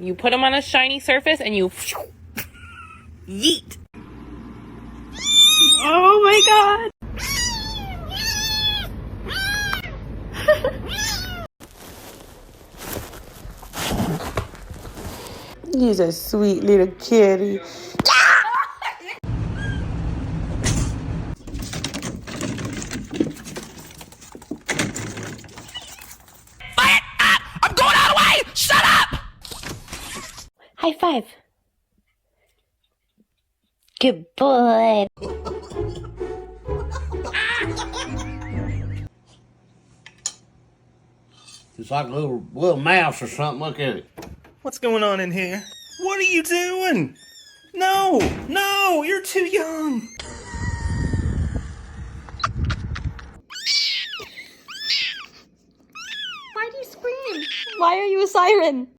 You put them on a shiny surface and you yeet. Oh my god. He's a sweet little kitty. I'm going out of the way! Shut up! High five. Good boy. It's like a little mouse or something. Look at it. What's going on in here? What are you doing? No, no, you're too young. Why do you scream? Why are you a siren?